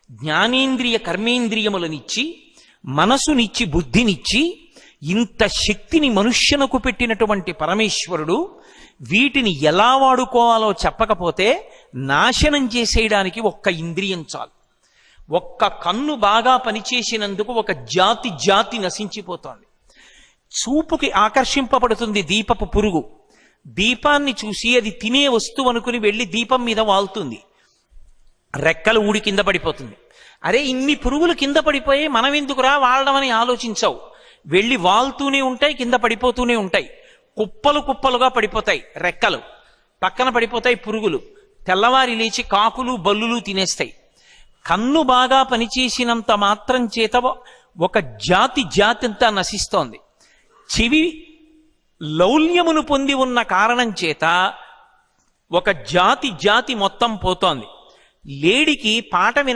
జ్ఞానేంద్రియ కర్మేంద్రియములనిచ్చి మనసునిచ్చి బుద్ధినిచ్చి ఇంత శక్తిని మనుష్యునకు పెట్టినటువంటి పరమేశ్వరుడు వీటిని ఎలా వాడుకోవాలో చెప్పకపోతే నాశనం చేసేయడానికి ఒక్క ఇంద్రియం చాలు. ఒక్క కన్ను బాగా పనిచేసినందుకు ఒక జాతి నశించిపోతోంది. చూపుకి ఆకర్షింపబడుతుంది దీపపు పురుగు. దీపాన్ని చూసి అది తినే వస్తువు అనుకుని వెళ్ళి దీపం మీద వాలుతుంది, రెక్కలు ఊడి కింద పడిపోతుంది. అరే ఇన్ని పురుగులు కింద పడిపోయి మనం ఎందుకురా వాడమని ఆలోచించవు. వెళ్ళి వాలుతూనే ఉంటాయి, కింద పడిపోతూనే ఉంటాయి. కుప్పలు కుప్పలుగా పడిపోతాయి రెక్కలు, పక్కన పడిపోతాయి పురుగులు. తెల్లవారి లేచి కాకులు బల్లులు తినేస్తాయి. కన్ను బాగా పనిచేసినంత మాత్రం చేత ఒక జాతి అంతా నశిస్తోంది. చెవి లౌల్యమును పొంది ఉన్న కారణం చేత ఒక జాతి మొత్తం పోతోంది. లేడికి పాట